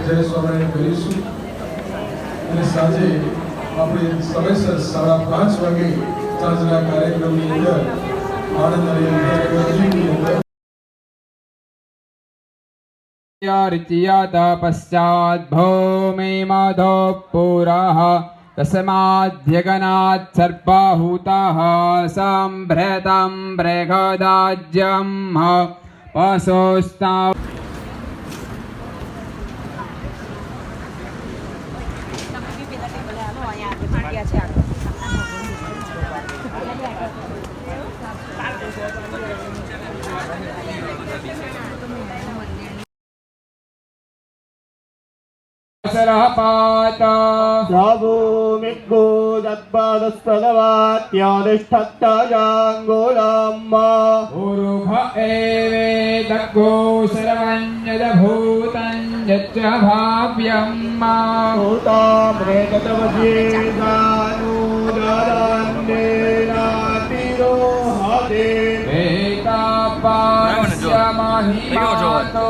જય સ્વામિનારાયણ કરીશું અને સાંજે આપણે સમયસર 5:30 વાગે સાંજના કાર્યક્રમની અંદર આનંદ અને ગરજીની અંદર ऋचियात पश्चात् भौमे माधो पुरः तस्माद्यगनात् सर्पाहूताः सम्भृतं बृहदाज्यं पशोस्ता सरहपाता साभूमिग्गो दत्पादस्पदवात्यादिष्ठत्तजाङ्गोलम् उरुघ एवेदग्गो सर्वञ्जदभूतं यच्च भाव्यम् भूतामृतवज्येदानोदरन्नेनातिरोहते एतापास्य महिमातो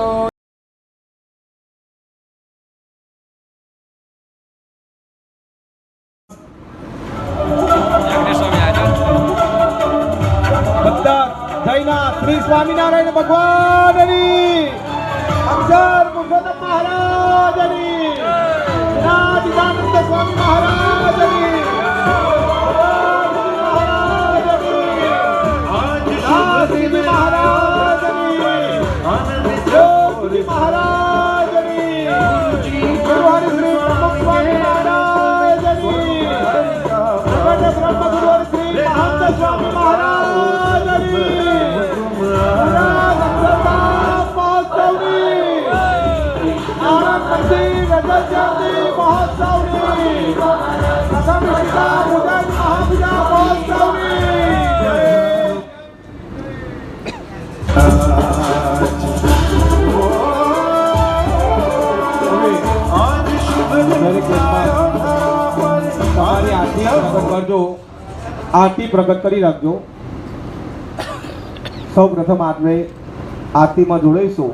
श्री स्वामीनारायण भगवान अक्षर पुरुषोत्तम महाराज नादिदानंद स्वामी महाराज महाराज योगी महाराज गुरु हरि श्री ब्रह्म स्वामी महाराज ब्रह्म गुरु हरि श्री महंत स्वामी महाराज आरती प्रकट करी राखजो। सौ प्रथम आपने आरती में जोड़ीशू।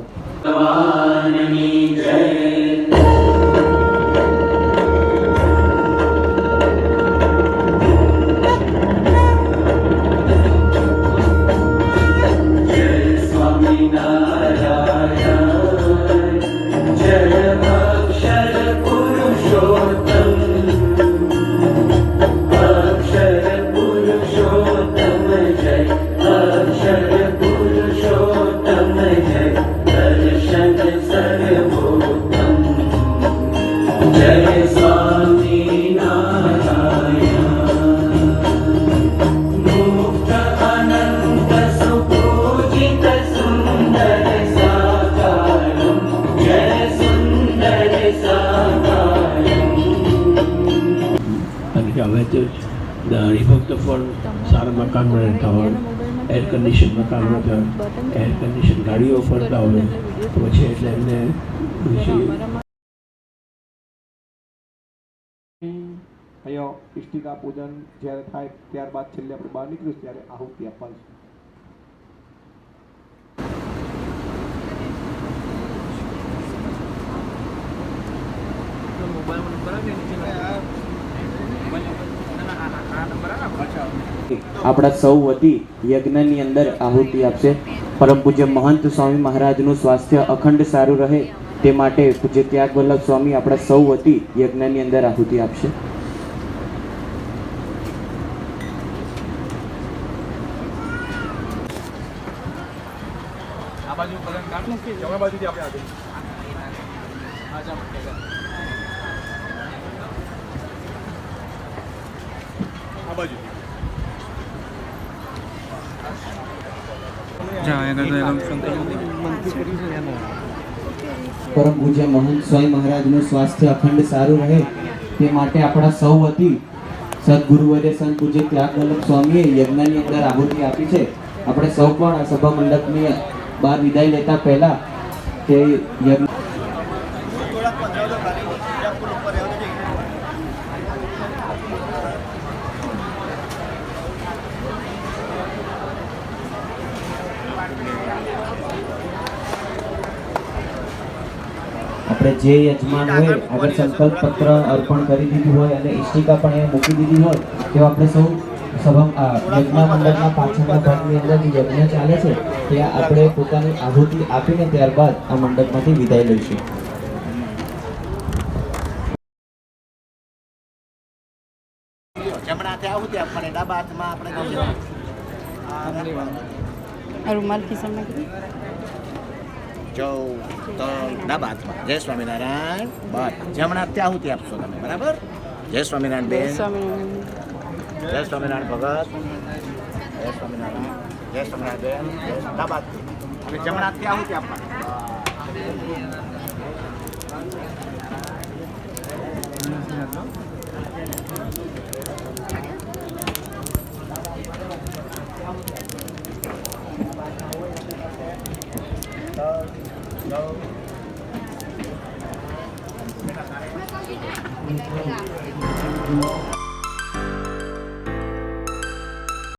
હરિભક્ત પણ સારા મકાનમાં રહેતા હોય, એર કન્ડિશન મકાનમાં હોય, એર કન્ડિશન ગાડીઓ ફરતા હોય તો પછી એટલે એમને અહીંયા ઇષ્ટિકા પૂજન જ્યારે થાય ત્યારબાદ છેલ્લે આપણે બહાર નીકળીશું ત્યારે આહુતિ આપવાની આપણા સૌ વતી યજ્ઞની અંદર આહુતિ આપશે। પરમ પૂજ્ય મહંત સ્વામી મહારાજનું સ્વાસ્થ્ય અખંડ સારું રહે તે માટે પૂજ્ય ત્યાગ વલ્લભ સ્વામી આપણા સૌ વતી યજ્ઞની અંદર આહુતિ આપશે। પરમ પૂજ્ય મહંત સ્વામી મહારાજનું સ્વાસ્થ્ય અખંડ સારું રહે તે માટે આપણા સૌ વતી સદગુરુવર્ય સંત પૂજ્ય ત્યાગ વલ્લભ સ્વામીએ યજ્ઞની અંદર આહુતિ આપી છે। આપણે સૌ પણ આ સભા મંડપની બહાર વિદાય લેતા પહેલા તે યજ્ઞ આપણે જે યજમાન હોય આગળ સંકલ્પ પત્ર અર્પણ કરી દીધું હોય અને ઇષ્ટિકા પણ એ મૂકી દીધી હોય તેવા આપણે સૌ સભા યજ્ઞ મંડળના પાછળના ભાગની અંદર યજ્ઞ ચાલે છે ત્યાં આપણે પોતાની આહુતિ આપીને ત્યારબાદ આ મંડપમાંથી વિદાય લઈશું. જમણા હાથે આહુતિ આપવાની, ડાબા હાથમાં આપણે રૂમાલ ખિસ્સામાં નાખી જો તો ડાબા હાથમાં જય સ્વામિનારાયણ. બસ જમણા હાથે આહુતિ આપશો તમે, બરાબર? જય સ્વામિનારાયણ બેન, સ્વામિનારાયણ. જય સ્વામિનારાયણ ભગત, જય સ્વામિનારાયણ, જય સ્વામિનારાયણ બેન. ડાબા હાથથી અને જમણા હાથથી આહુતિ આપવાની. Thank you.